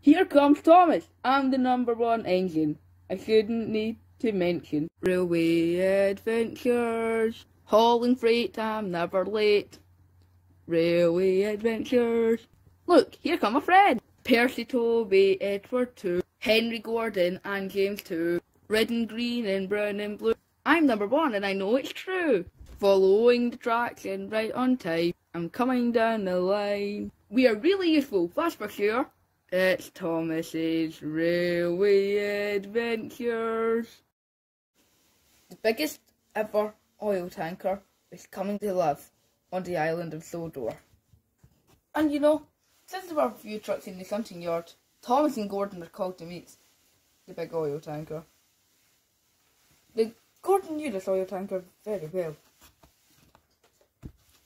Here comes Thomas. I'm the #1 engine. I shouldn't need to mention. Railway adventures. Hauling freight, I'm never late. Railway adventures. Look, here come a friend. Percy, Toby, Edward too. Henry, Gordon, and James too. Red and green and brown and blue. I'm #1 and I know it's true. Following the tracks and right on time. I'm coming down the line. We are really useful, that's for sure. It's Thomas's Railway Adventures. The biggest ever oil tanker is coming to live on the island of Sodor. And you know, since there were a few trucks in the shunting yard, Thomas and Gordon are called to meet the big oil tanker. Gordon knew this oil tanker very well.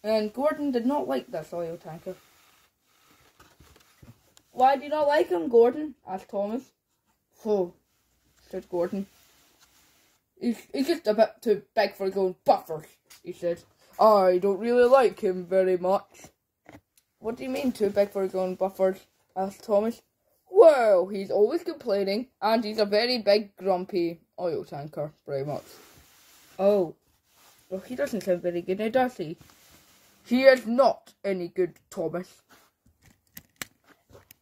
And Gordon did not like this oil tanker. Why do you not like him, Gordon? Asked Thomas. Oh, said Gordon. He's just a bit too big for his own buffers, he said. I don't really like him very much. What do you mean too big for his own buffers? Asked Thomas. Well, he's always complaining, and he's a very big, grumpy oil tanker, very much. Oh, well, he doesn't sound very good now, does he? He is not any good, Thomas.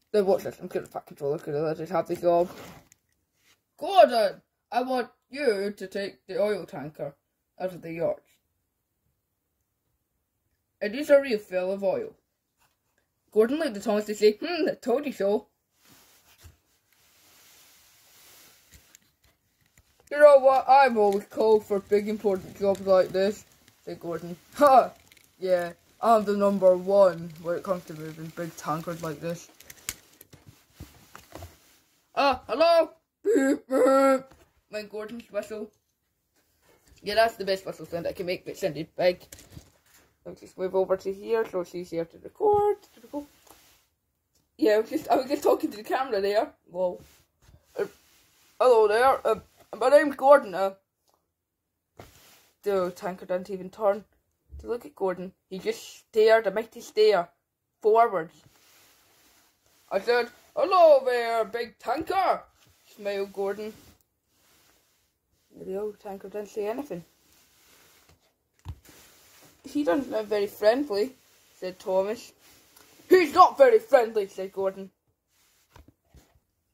Then watch this, I'm getting a fat controller because I just have the job. Gordon, I want you to take the oil tanker out of the yard. It is a refill of oil. Gordon looked at Thomas to say, I told you so. You know what, I'm always called for big important jobs like this, said Gordon. Ha! Yeah, I'm the #1 when it comes to moving big tankers like this. Hello? Went Gordon's whistle. Yeah, that's the best whistle sound I can make, but it sounded big. I'll just move over to here so it's easier to record. Yeah, I was just talking to the camera there. Whoa. Hello there. My name's Gordon. The tanker didn't even turn to look at Gordon. He just stared, a mighty stare, forwards. I said, hello there, big tanker, smiled Gordon. The old tanker didn't say anything. He doesn't look very friendly, said Thomas. He's not very friendly, said Gordon.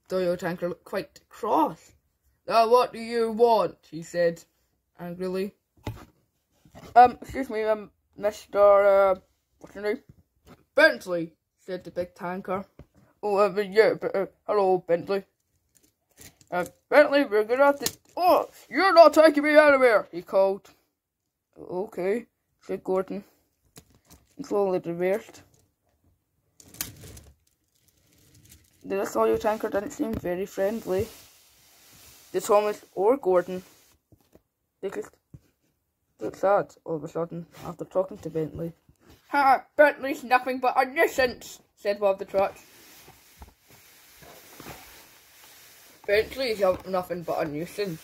The old tanker looked quite cross. Now what do you want? He said angrily. Excuse me, Mr. What's your name? Bentley, said the big tanker. Oh, yeah, hello, Bentley. Bentley, we're gonna have to... Oh, you're not taking me out of here, he called. Okay, said Gordon, and slowly reversed. This oil tanker didn't seem very friendly to Thomas or Gordon. They just looked sad all of a sudden after talking to Bentley. Ha! Bentley's nothing but a nuisance, said one of the trucks. Bentley's nothing but a nuisance.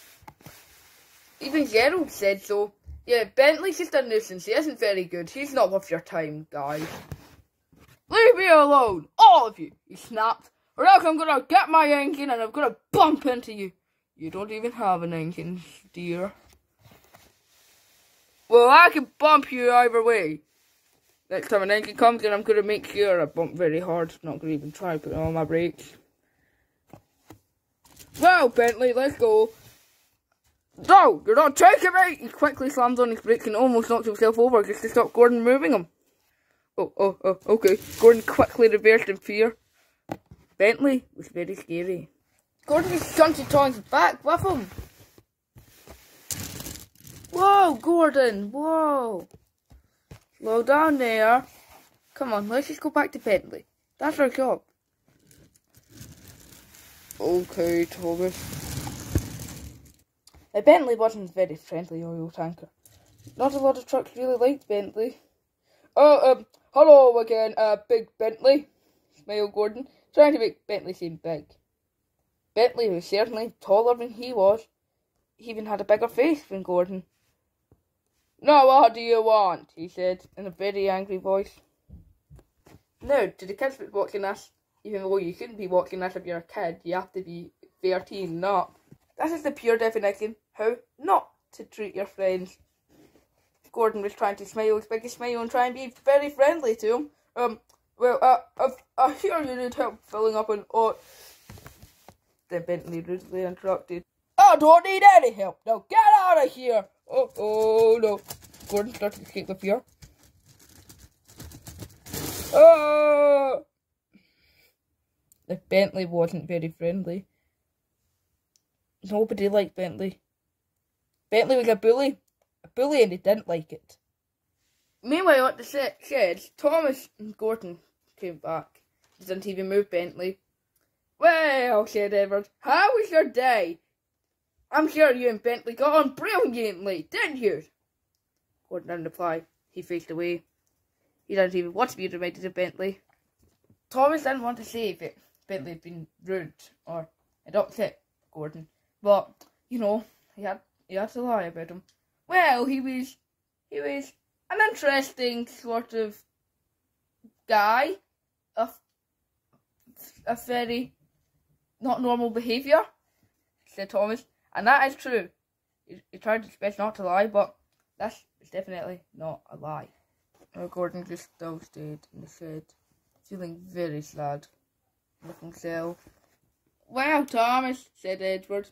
Even Gerald said so. Yeah, Bentley's just a nuisance. He isn't very good. He's not worth your time, guys. Leave me alone, all of you, he snapped. Or else I'm gonna get my engine and I'm gonna bump into you. You don't even have an engine, dear. Well, I can bump you either way. Next time an engine comes in, I'm gonna make sure I bump very hard. Not gonna even try to put on my brakes. Well, Bentley, let's go. No, you're not taking me! He quickly slammed on his brakes and almost knocked himself over just to stop Gordon moving him. Oh, okay. Gordon quickly reversed in fear. Bentley was very scary. Gordon just shunted Thomas back with him. Whoa, Gordon, whoa. Slow down there. Come on, let's just go back to Bentley. That's our job. Okay, Thomas. Now, Bentley wasn't a very friendly oil tanker. Not a lot of trucks really liked Bentley. Oh, hello again, Big Bentley, smiled Gordon, trying to make Bentley seem big. Bentley was certainly taller than he was. He even had a bigger face than Gordon. Now what do you want? He said in a very angry voice. Now, to the kids watching this, even though you shouldn't be watching this if you're a kid. You have to be 13 and up. This is the pure definition how not to treat your friends. Gordon was trying to smile his biggest smile and try and be very friendly to him. I hear you need help filling up an oat. Then Bentley rudely interrupted. I don't need any help. Now get out of here. Oh no. Gordon started to shake with fear. Bentley wasn't very friendly. Nobody liked Bentley. Bentley was a bully, and he didn't like it. Meanwhile, at the sheds, Thomas and Gordon came back. They didn't even move Bentley. Well, said Edward, how was your day? I'm sure you and Bentley got on brilliantly, didn't you? Gordon didn't reply. He faced away. He didn't even want to be reminded of Bentley. Thomas didn't want to say if Bentley had been rude or had upset Gordon. But, you know, he had to lie about him. Well, he was an interesting sort of guy. A very not normal behaviour, said Thomas. And that is true. He tried his best not to lie, but that's definitely not a lie. Gordon just still stayed in the shed, feeling very sad with himself. Well, Thomas, said Edward,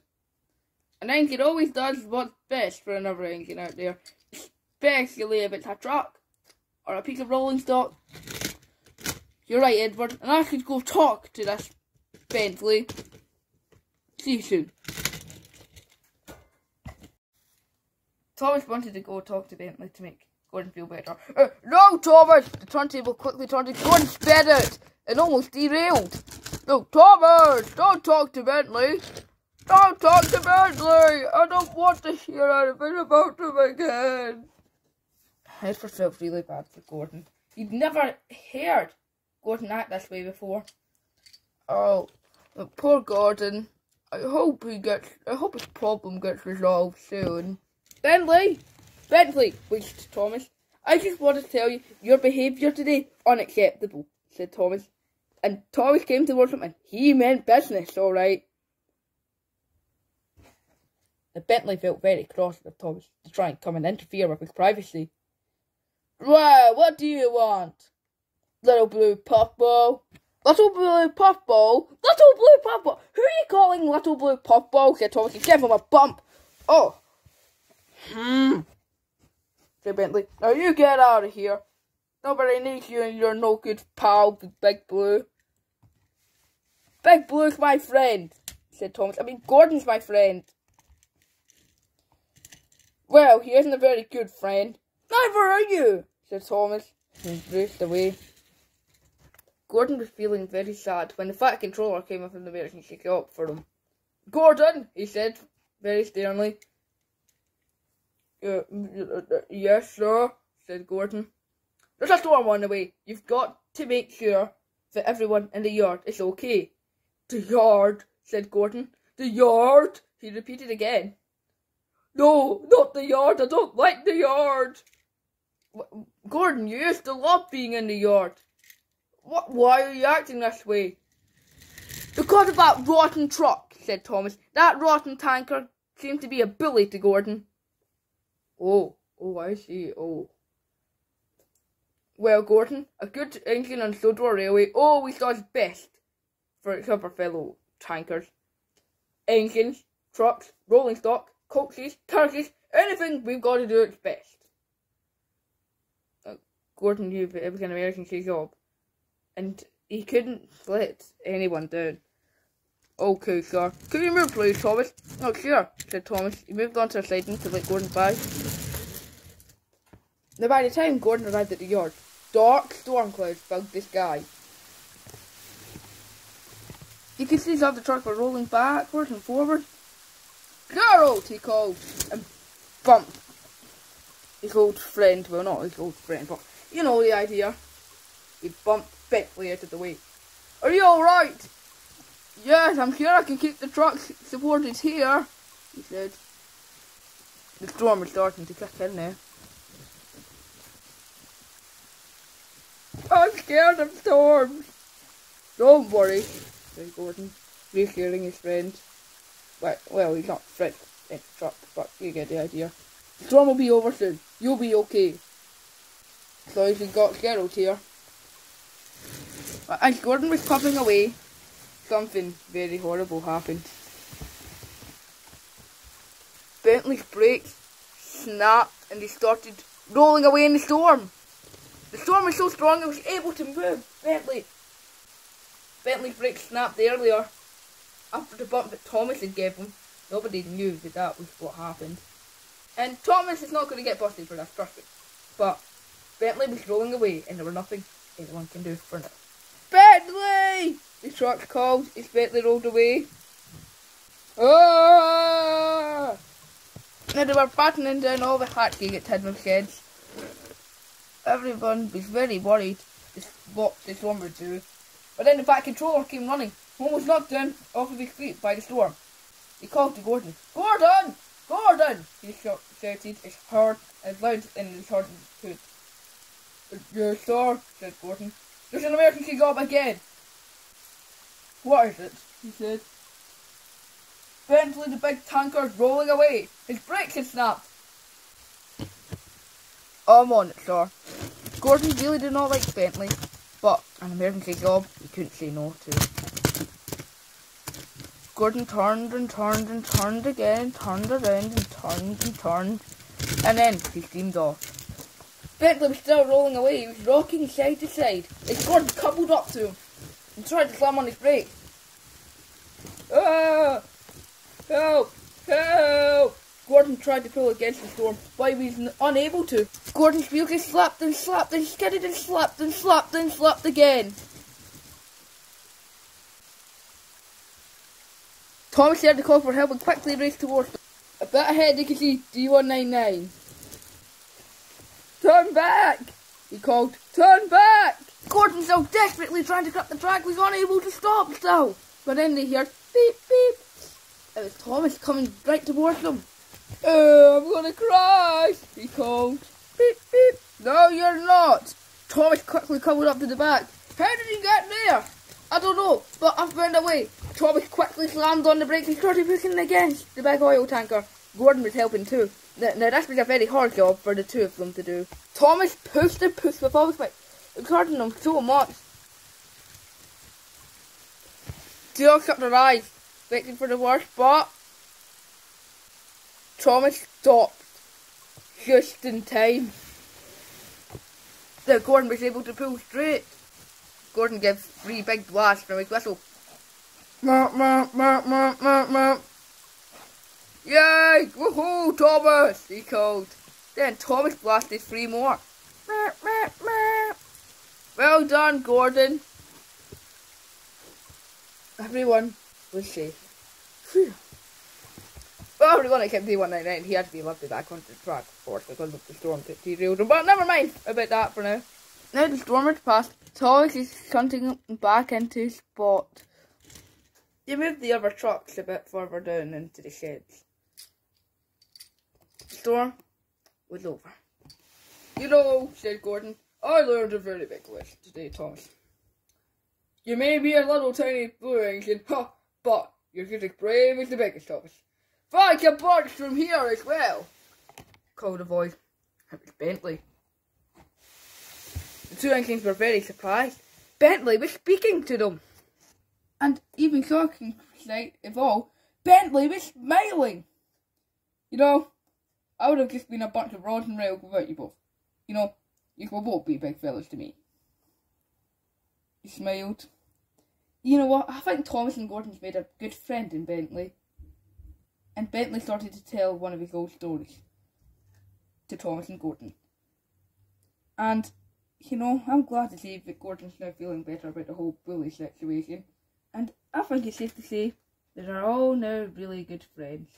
an engine always does what's best for another engine out there, especially if it's a truck or a piece of rolling stock. You're right, Edward, and I should go talk to this Bentley. See you soon. Thomas wanted to go talk to Bentley to make Gordon feel better. No, Thomas! The turntable quickly turned and Gordon sped out and almost derailed. No, Thomas! Don't talk to Bentley! Don't talk to Bentley! I don't want to hear anything about him again. Edward felt really bad for Gordon. He'd never heard Gordon act this way before. Oh, poor Gordon. I hope his problem gets resolved soon. Bentley, wheezed Thomas. I just want to tell you, your behaviour today, unacceptable, said Thomas. And Thomas came towards him and he meant business, all right. Bentley felt very cross with Thomas to try and come and interfere with his privacy. Well, what do you want? Little blue puffball. Little blue puffball? Little blue puffball? Who are you calling little blue puffball? Said Thomas and give him a bump. Oh. Said Bentley. Now you get out of here. Nobody needs you and your no good pal, Big Blue. Big Blue's my friend, said Thomas. I mean, Gordon's my friend. Well, he isn't a very good friend. Neither are you, said Thomas, and raced away. Gordon was feeling very sad when the Fat Controller came up in the emergency shop for him. Gordon, he said, very sternly. Yes, sir, said Gordon. There's a storm on the way. You've got to make sure that everyone in the yard is okay. The yard, said Gordon. The yard, he repeated again. No, not the yard. I don't like the yard. Gordon, you used to love being in the yard. Why are you acting this way? Because of that rotten truck, said Thomas. That rotten tanker seemed to be a bully to Gordon. Oh, I see. Oh. Well, Gordon, a good engine on Sodor Railway always does best for its other fellow tankers. Engines, trucks, rolling stock, coaches, carriages, anything we've got to do its best. Gordon knew that it was an emergency job, and he couldn't let anyone down. Okay, sir. Could you move, please, Thomas? Oh, sure, said Thomas. He moved on to the siding to let Gordon by. Now, by the time Gordon arrived at the yard, dark storm clouds filled the sky. You could see some of the trucks were rolling backwards and forwards. Gerald, he called, and bumped his old friend. Well, not his old friend, but you know the idea. He bumped Bentley out of the way. Are you alright? Yes, I'm sure I can keep the trucks supported here, he said. The storm was starting to kick in now. I'm scared of storms, Don't worry, said Gordon, reassuring his friend. Well, he's not friend in the truck, but you get the idea. The storm will be over soon. You'll be okay. So as we got Gerald here. As Gordon was puffing away, something very horrible happened. Bentley's brakes snapped and he started rolling away in the storm. The storm was so strong it was able to move Bentley's brakes snapped earlier after the bump that Thomas had given him. Nobody knew that was what happened. And Thomas is not going to get busted for this, trust me. But Bentley was rolling away and there was nothing anyone can do for now. Bentley! The truck called as Bentley rolled away. Ah! Now they were battening down all the hatching at Tidmouth Sheds. Everyone was very worried what the storm would do. But then the back controller came running, almost knocked down off of his feet by the storm. He called to Gordon. Gordon! Gordon! He shouted as loud and as hard as he could. Yes, sir, said Gordon. There's an emergency job again. What is it? He said. Bentley, the big tanker's rolling away. His brakes had snapped. I'm on it, sir. Gordon really did not like Bentley, but an emergency job he couldn't say no to. Gordon turned and turned and turned again, turned around and turned, and then he steamed off. Bentley was still rolling away. He was rocking side to side as Gordon coupled up to him and tried to slam on his brakes. Ah! Help! Help! Gordon tried to pull against the storm, but he was unable to. Gordon's wheels just slapped and slapped and skidded and slapped and slapped and slapped again. Thomas heard the call for help and quickly raced towards them. A bit ahead they could see D199. Turn back! He called. Turn back! Gordon, still desperately trying to cut the track, was unable to stop still. But then they heard beep beep. It was Thomas coming right towards them. Oh, I'm gonna crash! He called. Beep beep. No, you're not. Thomas quickly coupled up to the back. How did he get there? I don't know, but I found a way. Thomas quickly slammed on the brakes and started pushing against the big oil tanker. Gordon was helping too. Now this was a very hard job for the two of them to do. Thomas pushed and pushed with all his might. It was hurting them so much. They all shut their eyes, expecting for the worst, but Thomas stopped just in time. Then Gordon was able to pull straight. Gordon gave 3 big blasts from his whistle. Yay! Woohoo, Thomas! He called. Then Thomas blasted 3 more. Well done, Gordon. Everyone was safe. Phew. Well, everyone except D199, he had to be lifted back onto the track, of course, because of the storm that derailed him. But never mind about that for now. Now the storm has passed. Thomas is shunting him back into his spot. They moved the other trucks a bit further down into the sheds. The storm was over. You know, said Gordon, I learned a very big lesson today, Thomas. You may be a little tiny blue engine, but you're just as brave as the biggest of us. I can punch from here as well, called a voice. It was Bentley. The 2 engines were very surprised. Bentley was speaking to them. And even shocking sight of all, Bentley was smiling. You know, I would have just been a bunch of rods and rails without you both. You know, you will both be big fellas to me. He smiled. You know what, I think Thomas and Gordon's made a good friend in Bentley. And Bentley started to tell one of his old stories to Thomas and Gordon. And, you know, I'm glad to see that Gordon's now feeling better about the whole bully situation. And I think it's safe to say that they're all now really good friends.